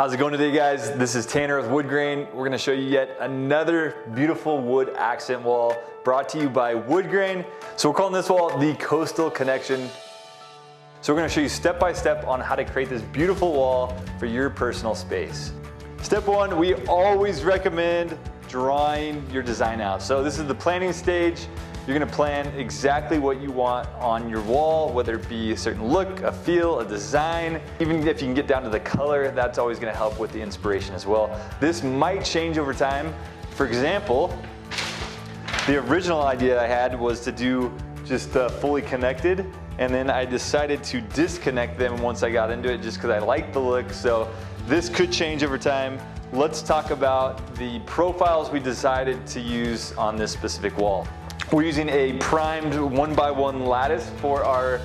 How's it going today, guys? This is Tanner with Woodgrain. We're gonna show you yet another beautiful wood accent wall brought to you by Woodgrain. So we're calling this wall the Coastal Connection. So we're gonna show you step by step on how to create this beautiful wall for your personal space. Step one, we always recommend drawing your design out. So this is the planning stage. You're gonna plan exactly what you want on your wall, whether it be a certain look, a feel, a design. Even if you can get down to the color, that's always gonna help with the inspiration as well. This might change over time. For example, the original idea I had was to do just fully connected, and then I decided to disconnect them once I got into it just because I like the look. So this could change over time. Let's talk about the profiles we decided to use on this specific wall. We're using a primed 1x1 lattice for our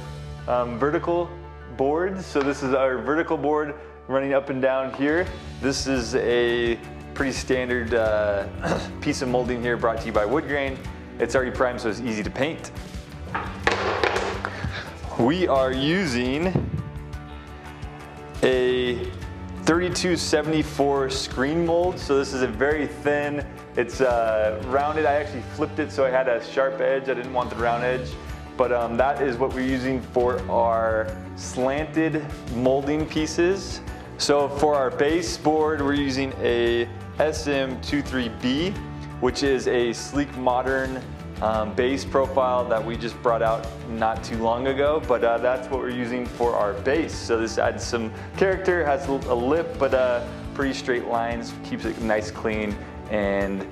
vertical boards. So this is our vertical board running up and down here. This is a pretty standard piece of molding here brought to you by Woodgrain. It's already primed, so it's easy to paint. We are using a 3274 screen mold. So this is a very thin, it's rounded. I actually flipped it so I had a sharp edge. I didn't want the round edge, but that is what we're using for our slanted molding pieces. So for our base board, we're using a SM23B, which is a sleek, modern base profile that we just brought out not too long ago, but that's what we're using for our base. So this adds some character, has a lip, but pretty straight lines, keeps it nice, clean, and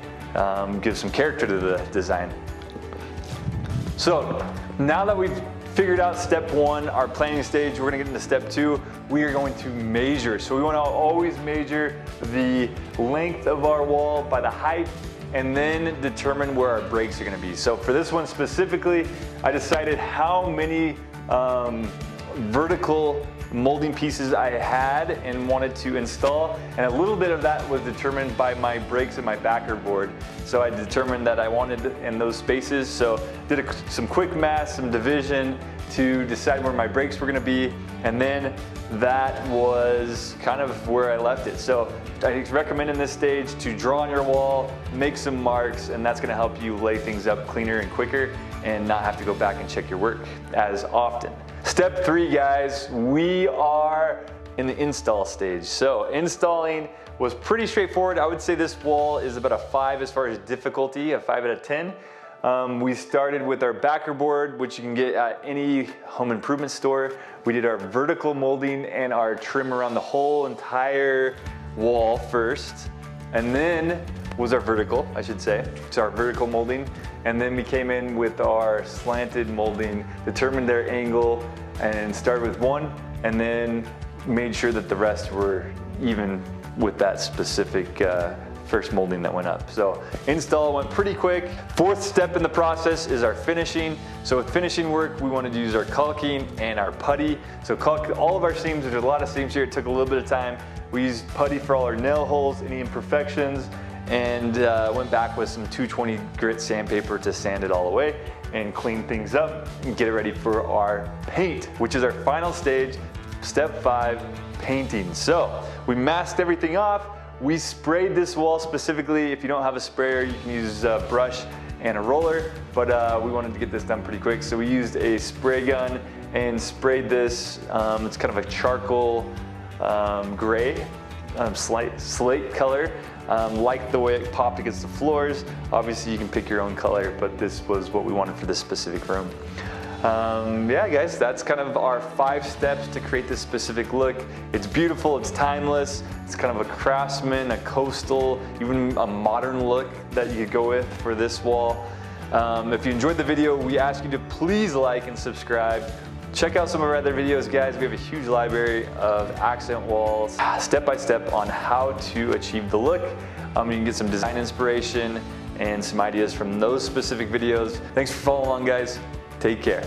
gives some character to the design. So now that we've figured out step one, our planning stage, we're gonna get into step two. We are going to measure. So we wanna always measure the length of our wall by the height, and then determine where our breaks are gonna be. So for this one specifically, I decided how many vertical molding pieces I had and wanted to install, and a little bit of that was determined by my breaks in my backer board. So I determined that I wanted in those spaces, so did some quick math, some division to decide where my breaks were gonna be, and then that was kind of where I left it. So I recommend in this stage to draw on your wall, make some marks, and that's gonna help you lay things up cleaner and quicker and not have to go back and check your work as often. Step three, guys, we are in the install stage. So installing was pretty straightforward. I would say this wall is about a 5 as far as difficulty, a 5 out of 10. We started with our backer board, which you can get at any home improvement store. We did our vertical molding and our trim around the whole entire wall first, and then was our vertical, I should say. So our vertical molding, and then we came in with our slanted molding, determined their angle, and started with one, and then made sure that the rest were even with that specific first molding that went up. So install went pretty quick. Fourth step in the process is our finishing. So with finishing work, we wanted to use our caulking and our putty. So caulk all of our seams. There's a lot of seams here. It took a little bit of time. We used putty for all our nail holes, any imperfections, and went back with some 220 grit sandpaper to sand it all away and clean things up and get it ready for our paint, which is our final stage, step 5, painting. So we masked everything off. We sprayed this wall specifically. If you don't have a sprayer, you can use a brush and a roller, but we wanted to get this done pretty quick. So we used a spray gun and sprayed this. It's kind of a charcoal gray, slate color. Like the way it popped against the floors. Obviously you can pick your own color, but this was what we wanted for this specific room. Yeah, guys, that's kind of our 5 steps to create this specific look. It's beautiful, it's timeless, it's kind of a craftsman, a coastal, even a modern look that you could go with for this wall. If you enjoyed the video, we ask you to please like and subscribe. Check out some of our other videos, guys. We have a huge library of accent walls, step by step on how to achieve the look. You can get some design inspiration and some ideas from those specific videos. Thanks for following along, guys. Take care.